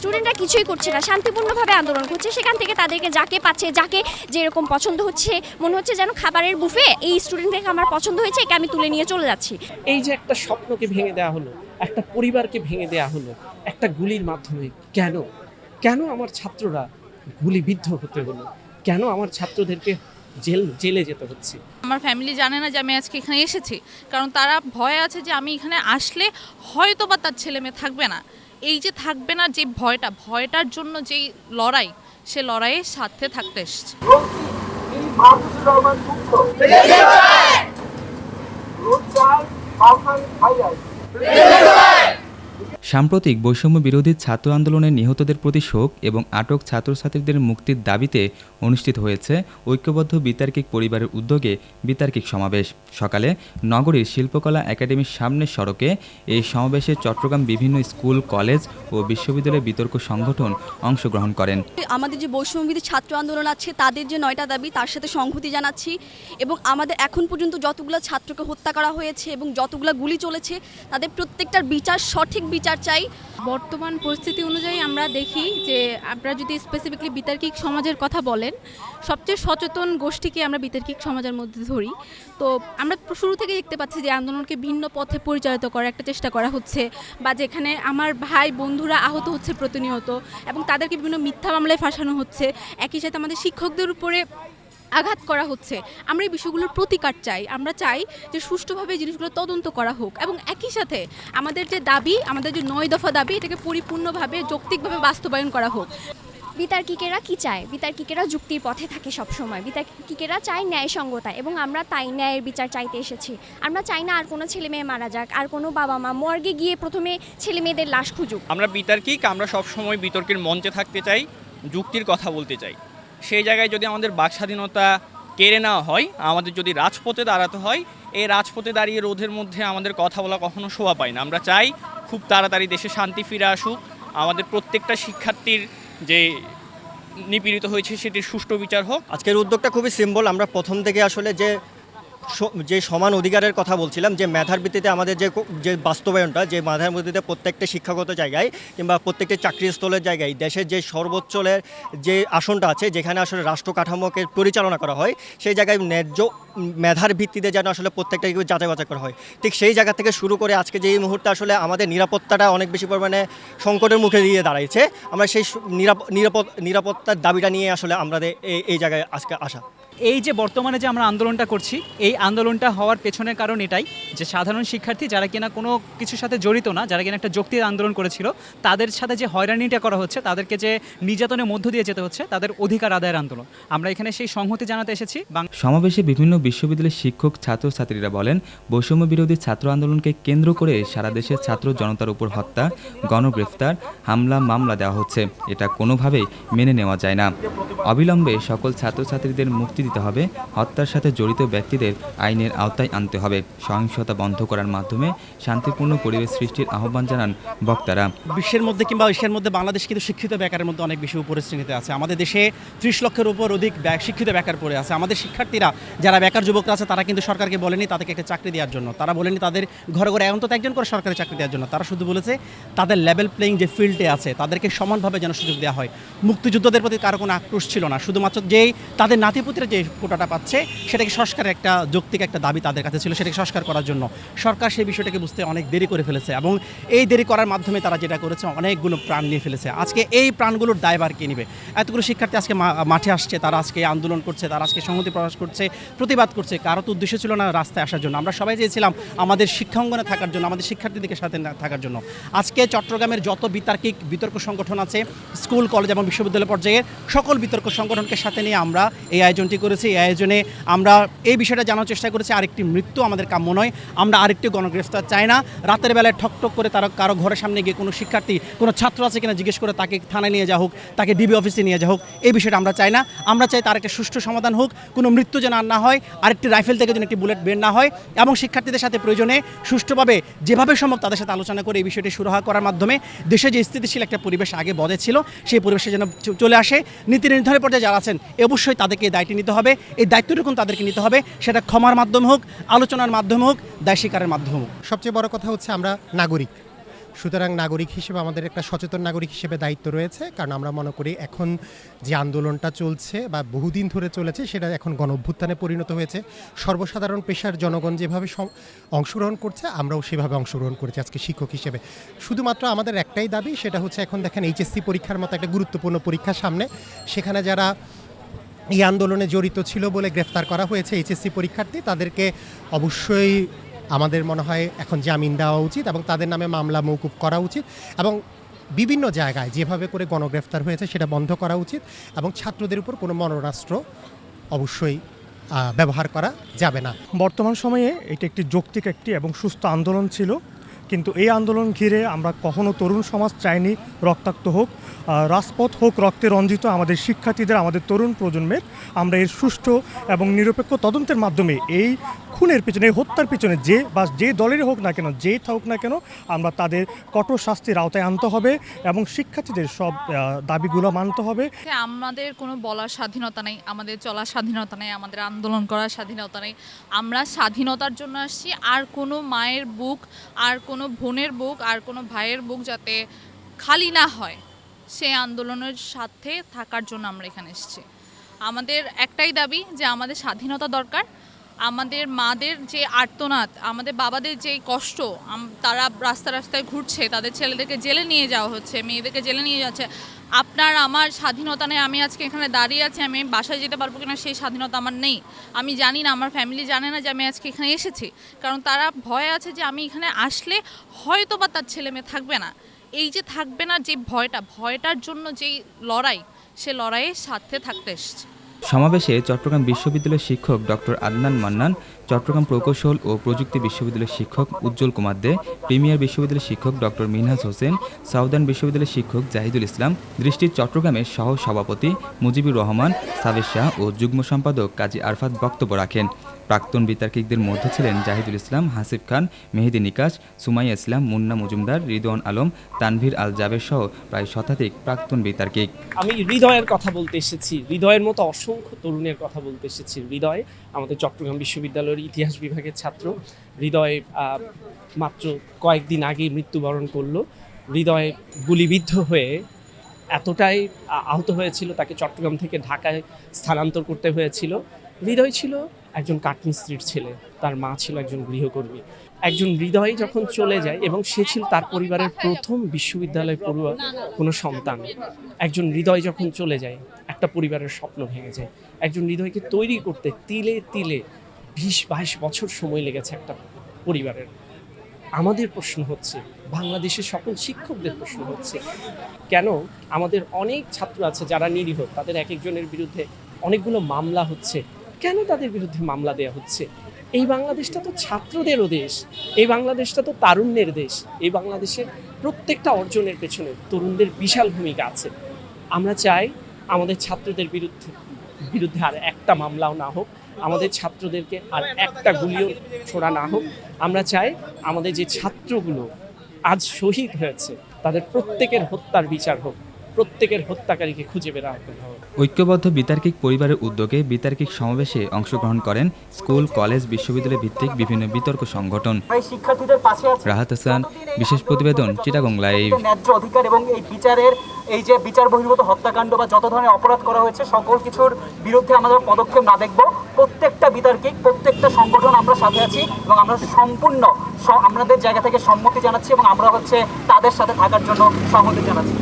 স্টুডেন্টরা কিছুই করছে না, শান্তিপূর্ণভাবে আন্দোলন করছে। সেখান থেকে তাদেরকে যাকে পাচ্ছে, যাকে যেরকম পছন্দ হচ্ছে, মনে হচ্ছে যেন খাবারের বুফে, এই স্টুডেন্টকে আমার পছন্দ হয়েছে, একে আমি তুলে নিয়ে চলে যাচ্ছি। এই যে একটা স্বপ্নকে ভেঙে দেওয়া হলো, একটা পরিবারকে ভেঙে দেওয়া হলো একটা গুলির মাধ্যমে, কেন কেন আমার ছাত্ররা গুলিবিদ্ধ হতে হলো? কেন আমার ছাত্রদেরকে জেলে যেতে হচ্ছে? আমার ফ্যামিলি জানে না যে আমি আজকে এখানে এসেছি, কারণ তারা ভয় আছে যে আমি এখানে আসলে হয়তো বা তার ছেলে মেয়ে থাকবে না। এই যে থাকবে না, যে ভয়টার জন্য যেই লড়াই, সে লড়াইয়ের সাথে থাকতে এসেছে। সাম্প্রতিক বৈষম্য বিরোধী ছাত্র আন্দোলনে নিহতদের প্রতি শোক এবং আটক ছাত্রছাত্রীদের মুক্তির দাবিতে অনুষ্ঠিত হয়েছে ঐক্যবদ্ধ বিতার্কিক পরিবারের উদ্যোগে বিতার্কিক সমাবেশ। সকালে নগরীর শিল্পকলা একাডেমির সামনের সড়কে এই সমাবেশে চট্টগ্রাম বিভিন্ন স্কুল, কলেজ ও বিশ্ববিদ্যালয়ের বিতর্ক সংগঠন অংশগ্রহণ করেন। আমাদের যে বৈষম্যবিরোধী ছাত্র আন্দোলন আছে, তাদের যে 9টা দাবি, তার সাথে সংহতি জানাচ্ছি। এবং আমাদের এখন পর্যন্ত যতগুলো ছাত্রকে হত্যা করা হয়েছে এবং যতগুলো গুলি চলেছে, তাদের প্রত্যেকটার বিচার, সঠিক বিচার চাই। বর্তমান পরিস্থিতি অনুযায়ী আমরা দেখি যে আপনারা যদি স্পেসিফিকলি বিতার্কিক সমাজের কথা বলেন, সবচেয়ে সচেতন গোষ্ঠীকে আমরা বিতার্কিক সমাজের মধ্যে ধরি। তো আমরা শুরু থেকে দেখতে পাচ্ছি যে আন্দোলনকে ভিন্ন পথে পরিচালিত করার একটা চেষ্টা করা হচ্ছে, বা যেখানে আমার ভাই বন্ধুরা আহত হচ্ছে প্রতিনিয়ত এবং তাদেরকে বিভিন্ন মিথ্যা মামলায় ফাঁসানো হচ্ছে। একই সাথে আমাদের শিক্ষকদের উপরে আঘাত করা হচ্ছে। আমরা এই বিষয়গুলোর প্রতিকার চাই। আমরা চাই যে সুষ্ঠুভাবে জিনিসগুলো তদন্ত করা হোক এবং একই সাথে আমাদের যে দাবি, আমাদের যে 9 দফা দাবি, এটাকে পরিপূর্ণভাবে যৌক্তিকভাবে বাস্তবায়ন করা হোক। বিতার্কিকেরা কি চায়? বিতার্কিকেরা যুক্তির পথে থাকে সবসময়। বিতার্কিকেরা চায় ন্যায়সঙ্গতা, এবং আমরা তাই ন্যায়ের বিচার চাইতে এসেছি। আমরা চাই না আর কোনো ছেলে মেয়ে মারা যাক, আর কোনো বাবা মা মর্গে গিয়ে প্রথমে ছেলে মেয়েদের লাশ খুঁজুক। আমরা বিতার্কিক, আমরা সবসময় বিতর্কের মঞ্চে থাকতে চাই, যুক্তির কথা বলতে চাই। সেই জায়গায় যদি আমাদের বাক স্বাধীনতা কেড়ে নেওয়া হয়, আমাদের যদি রাজপথে দাঁড়াতে হয়, এই রাজপথে দাঁড়িয়ে রোধের মধ্যে আমাদের কথা বলা কখনো শোভা পায় না। আমরা চাই খুব তাড়াতাড়ি দেশে শান্তি ফিরে আসুক, আমাদের প্রত্যেকটা শিক্ষার্থীর যে নিপীড়িত হয়েছে সেটির সুষ্ঠু বিচার হোক। আজকের উদ্যোগটা খুবই সিম্বল। আমরা প্রথম থেকে আসলে যে সমান অধিকারের কথা বলছিলাম, যে মেধার ভিত্তিতে আমাদের যে বাস্তবায়নটা, যে মেধার ভিত্তিতে প্রত্যেকটা শিক্ষাগত জায়গায় কিংবা প্রত্যেকটা চাকরিস্থলের জায়গায় দেশের যে সর্বোচ্চের যে আসনটা আছে, যেখানে আসলে রাষ্ট্র কাঠামোকে পরিচালনা করা হয়, সেই জায়গায় ন্যায্য মেধার ভিত্তিতে যেন আসলে প্রত্যেকটা যাচাই বাছাই করা হয়। ঠিক সেই জায়গা থেকে শুরু করে আজকে যে এই মুহূর্তে আসলে আমাদের নিরাপত্তাটা অনেক বেশি পরিমাণে সংকটের মুখে দিয়ে দাঁড়াইছে, আমরা সেই নিরাপত্তার দাবিটা নিয়ে আসলে আমাদের এই জায়গায় আজকে আসা। এই যে বর্তমানে যে আমরা আন্দোলনটা করছি, এই আন্দোলনটা হওয়ার পেছনের কারণ এটাই যে সাধারণ শিক্ষার্থী যারা কিনা কোনো কিছুর সাথে জড়িত না, যারা কিনা একটা যৌক্তিক আন্দোলন করেছিল, তাদের সাথে যে হয়রানিটা করা হচ্ছে, তাদেরকে যে নির্যাতনের মধ্য দিয়ে যেতে হচ্ছে, তাদের অধিকার আদায়ের আন্দোলন। আমরা এখানে সেই সংহতি জানাতে এসেছি। সমাবেশে বিভিন্ন বিশ্ববিদ্যালয়ের শিক্ষক, ছাত্রছাত্রীরা বলেন, বৈষম্য বিরোধী ছাত্র আন্দোলনকে কেন্দ্র করে সারা দেশের ছাত্র জনতার উপর হত্যা, গণগ্রেফতার, হামলা, মামলা দেওয়া হচ্ছে। এটা কোনোভাবেই মেনে নেওয়া যায় না। অবিলম্বে সকল ছাত্রছাত্রীদের মুক্তি দিতে হবে, হত্যার সাথে জড়িত ব্যক্তিদের আইনের আওতায় আনতে হবে, সহিংসতা বন্ধ করার মাধ্যমে শান্তিপূর্ণ পরিবেশ সৃষ্টির আহ্বান জানান বক্তারা। বিশ্বের মধ্যে কিংবা এশিয়ার মধ্যে বাংলাদেশ কিন্তু শিক্ষিত বেকারের মধ্যে অনেক বেশি উপরের শ্রেণীতে আছে। আমাদের দেশে 30 লক্ষের উপর অধিক শিক্ষিত বেকার পড়ে আছে। আমাদের শিক্ষার্থীরা যারা বেকার যুবকরা আছে, তারা কিন্তু সরকারকে বলেনি তাদেরকে একটা চাকরি দেওয়ার জন্য, তারা বলেনি তাদের ঘরে ঘরে অন্তত একজন করে সরকারি চাকরি দেওয়ার জন্য। তারা শুধু বলেছে তাদের লেভেল প্লেইং যে ফিল্ডে আছে, তাদেরকে সমানভাবে যেন সুযোগ দেওয়া হয়। মুক্তিযুদ্ধদের প্রতি কারো কোনো আক্রোশ ছিল না, শুধুমাত্র যেই তাদের নাতিপুতিরা যে কোটাটা পাচ্ছে, সেটাকে সংস্কারের একটা যৌক্তিক একটা দাবি তাদের কাছে ছিল, সেটাকে সংস্কার করার জন্য সরকার সেই বিষয়টাকে বুঝতে অনেক দেরি করে ফেলেছে, এবং এই দেরি করার মাধ্যমে তারা যেটা করেছে, অনেকগুলো প্রাণ নিয়ে ফেলেছে। আজকে এই প্রাণগুলোর দায়ভার কে নেবে? এতগুলো শিক্ষার্থী আজকে মাঠে আসছে, তারা আজকে আন্দোলন করছে, তারা আজকে সংহতি প্রকাশ করছে, প্রতিবাদ করছে। কারো তো উদ্দেশ্য ছিল না রাস্তায় আসার জন্য। আমরা সবাই চেয়েছিলাম আমাদের শিক্ষাঙ্গনে থাকার জন্য, আমাদের শিক্ষার্থীদের সাথে থাকার জন্য। আজকে চট্টগ্রামের যত বিতর্ক সংগঠন আছে, স্কুল, কলেজ এবং বিশ্ববিদ্যালয় পর্যায়ে সকল বিতর্ক সংগঠনকে সাথে নিয়ে আমরা এই আয়োজনটি করেছি। এই আয়োজনে আমরা এই বিষয়টা জানার চেষ্টা করেছি, আরেকটি মৃত্যু আমাদের কাম্য নয়। আমরা আরেকটি গণগ্রেফতার চাই না। রাতের বেলায় ঠকঠক করে তারা কারো ঘরের সামনে গিয়ে কোনো শিক্ষার্থী, কোনো ছাত্র আছে কিনা জিজ্ঞেস করে তাকে থানায় নিয়ে যাওয়া হোক, তাকে ডিবি অফিসে নিয়ে যাওয়া হোক, এই বিষয়টা আমরা চাই না। আমরা চাই তার একটা সুষ্ঠু সমাধান হোক, কোনো মৃত্যু যেন আর না হয়, আরেকটি রাইফেল থেকে যেন একটি বুলেট বের না হয়, এবং শিক্ষার্থীদের সাথে প্রয়োজনে সুষ্ঠুভাবে যেভাবে সম্ভব তাদের সাথে আলোচনা করে এই বিষয়টি সুরাহা করার মাধ্যমে দেশে যে স্থিতিশীল একটা পরিবেশ আগে বজায় ছিল, সেই পরিবেশে যেন চলে আসে। নীতি নির্ধারণের পর্যায়ে যারা আছেন, অবশ্যই তাদেরকে এই দায়টি নিতে হবে। এই দায়িত্বটুকুন তাদেরকে নিতে হবে, সেটা ক্ষমার মাধ্যমে হোক, আলোচনার মাধ্যমে হোক, দায় স্বীকারের মাধ্যমে হোক। সবচেয়ে বড় কথা হচ্ছে আমরা নাগরিক, সুতরাং নাগরিক হিসেবে আমাদের একটা সচেতন নাগরিক হিসেবে দায়িত্ব রয়েছে, কারণ আমরা মনে করি এখন যে আন্দোলনটা চলছে বা বহুদিন ধরে চলেছে সেটা এখন গণঅভ্যুত্থানে পরিণত হয়েছে। সর্বসাধারণ পেশার জনগণ যেভাবে অংশগ্রহণ করছে আমরাও সেভাবে অংশগ্রহণ করেছি আজকে শিক্ষক হিসেবে। শুধুমাত্র আমাদের একটাই দাবি, সেটা হচ্ছে এখন দেখেন এইচএসসি পরীক্ষার মতো একটা গুরুত্বপূর্ণ পরীক্ষার সামনে, সেখানে যারা এই আন্দোলনে জড়িত ছিল বলে গ্রেফতার করা হয়েছে এইচএসসি পরীক্ষার্থী, তাদেরকে অবশ্যই আমাদের মনে হয় এখন জামিন দেওয়া উচিত এবং তাদের নামে মামলা মওকুফ করা উচিত এবং বিভিন্ন জায়গায় যেভাবে করে গণগ্রেফতার হয়েছে সেটা বন্ধ করা উচিত এবং ছাত্রদের উপর কোনো মরণাস্ত্র অবশ্যই ব্যবহার করা যাবে না। বর্তমান সময়ে এটি একটি যৌক্তিক এবং সুস্থ আন্দোলন ছিল, কিন্তু এই আন্দোলন ঘিরে আমরা কখনো তরুণ সমাজ চাইনি রক্তাক্ত হোক, রাজপথ হোক রক্তে রঞ্জিত। আমাদের শিক্ষার্থীদের, আমাদের তরুণ প্রজন্মের আমরা এর সুষ্ঠু এবং নিরপেক্ষ তদন্তের মাধ্যমে এই খুনের পিছনে, এই হত্যার পিছনে যে দলেরই হোক না কেন, যেই থাকুক না কেন, আমরা তাদের কঠোর শাস্তির আওতায় আনতে হবে এবং শিক্ষার্থীদের সব দাবিগুলো মানতে হবে। আমাদের কোনো বলার স্বাধীনতা নেই, আমাদের চলার স্বাধীনতা নেই, আমাদের আন্দোলন করার স্বাধীনতা নেই। আমরা স্বাধীনতার জন্য আসছি, আর কোনো মায়ের বুক, আর কোনো বোনের বুক, আর কোনো ভাইয়ের বুক যাতে খালি না হয়, সেই আন্দোলনের সাথে থাকার জন্য আমরা এখানে এসেছি। আমাদের একটাই দাবি যে আমাদের স্বাধীনতা দরকার। আমাদের মাদের যে আর্তনাদ, আমাদের বাবাদের যে কষ্ট, তারা রাস্তায় ঘুরছে, তাদের ছেলেদেরকে জেলে নিয়ে যাওয়া হচ্ছে, মেয়েদেরকে জেলে নিয়ে যাচ্ছে। আপনার আমার স্বাধীনতা নেই। আমি আজকে এখানে দাঁড়িয়ে আছি, আমি বাসায় যেতে পারবো কিনা সেই স্বাধীনতা আমার নেই। আমি জানি না, আমার ফ্যামিলি জানে না যে আমি আজকে এখানে এসেছি, কারণ তারা ভয় আছে যে আমি এখানে আসলে হয়তো বা তার ছেলে মেয়ে থাকবে না। এই যে থাকবে না, যে ভয়টার জন্য যেই লড়াই, সে লড়াইয়ের সাথে থাকতে এসেছে। সমাবেশে চট্টগ্রাম বিশ্ববিদ্যালয়ের শিক্ষক ডক্টর আদনান মান্নান, চট্টগ্রাম প্রকৌশল ও প্রযুক্তি বিশ্ববিদ্যালয়ের শিক্ষক উজ্জ্বল কুমার দে, প্রিমিয়ার বিশ্ববিদ্যালয়ের শিক্ষক ডক্টর মিনহাজ হোসেন, সাউদার্ন বিশ্ববিদ্যালয়ের শিক্ষক জাহিদুল ইসলাম, দৃষ্টির চট্টগ্রামের সহ সভাপতি মুজিবুর রহমান, সাবের শাহ ও যুগ্ম সম্পাদক কাজী আরফাত বক্তব্য রাখেন। প্রাক্তন বিতার্কিকদের মধ্যে ছিলেন জাহিদুল ইসলাম, হাসিফ খান, মেহেদি নিকাশ, সুমাইয়া ইসলাম, মুন্না মজুমদার, রিদওয়ান আলম, তানভীর আল জাবের সহ প্রায় শতাধিক প্রাক্তন বিতার্কিক। আমি হৃদয়ের কথা বলতে এসেছি, হৃদয়ের মতো অসংখ্য তরুণের কথা বলতে এসেছি। হৃদয় আমাদের চট্টগ্রাম বিশ্ববিদ্যালয়ের ইতিহাস বিভাগের ছাত্র। হৃদয় মাত্র কয়েকদিন আগে মৃত্যুবরণ করলো। হৃদয় গুলিবিদ্ধ হয়ে এতটাই আহত হয়েছিল, তাকে চট্টগ্রাম থেকে ঢাকায় স্থানান্তর করতে হয়েছিল। হৃদয় ছিল একজন কাঠমিস্ত্রির ছেলে, তার মা ছিল একজন গৃহকর্মী। একজন হৃদয় যখন চলে যায়, এবং সে ছিল তার পরিবারের প্রথম বিশ্ববিদ্যালয় পড়ুয়া কোনো সন্তান। একজন হৃদয় যখন চলে যায়, একটা পরিবারের স্বপ্ন ভেঙে যায়। একজন হৃদয়কে তৈরি করতে তিলে তিলে 20-22 বছর সময় লেগেছে একটা পরিবারের। আমাদের প্রশ্ন হচ্ছে, বাংলাদেশের সকল শিক্ষকদের প্রশ্ন হচ্ছে, কেন আমাদের অনেক ছাত্র আছে যারা নিরীহ, তাদের এক একজনের বিরুদ্ধে অনেকগুলো মামলা হচ্ছে, কেন তাদের বিরুদ্ধে মামলা দেওয়া হচ্ছে? এই বাংলাদেশটা তো ছাত্রদেরও দেশ, এই বাংলাদেশটা তো তারুণ্যের দেশ। এই বাংলাদেশের প্রত্যেকটা অর্জনের পেছনে তরুণদের বিশাল ভূমিকা আছে। আমরা চাই আমাদের ছাত্রদের বিরুদ্ধে আর একটা মামলাও না হোক, আমাদের ছাত্রদেরকে আর একটা গুলিও ছোড়া না হোক। আমরা চাই আমাদের যে ছাত্রগুলো আজ শহীদ হয়েছে, তাদের প্রত্যেকের হত্যার বিচার হোক, প্রত্যেকের হত্যাকারীকে খুঁজে বের করতে হবে। ঐক্যবদ্ধ বিতার্কিক পরিবারের উদ্যোগে বিতার্কিক সমাবেশে অংশগ্রহণ করেন স্কুল, কলেজ, বিশ্ববিদ্যালয় ভিত্তিক বিভিন্ন বিতর্ক সংগঠন। শিক্ষার্থীদের পাশে আছে রাহাত হাসান, বিশেষ প্রতিবেদন, চিটাগং লাইভ। ন্যায্য অধিকার এবং এই বিচারের, এই যে বিচার বহির্ভূত হত্যাকাণ্ড বা যত ধরনের অপরাধ করা হয়েছে, সকল কিছুর বিরুদ্ধে আমাদের পদক্ষেপ না দেখব। প্রত্যেকটা বিতার্কিক, প্রত্যেকটা সংগঠন আমরা সাথে আছি এবং আমরা সম্পূর্ণ আমাদের জায়গা থেকে সম্মতি জানাচ্ছি এবং আমরা তাদের সাথে থাকার জন্য সংহতি জানাচ্ছি।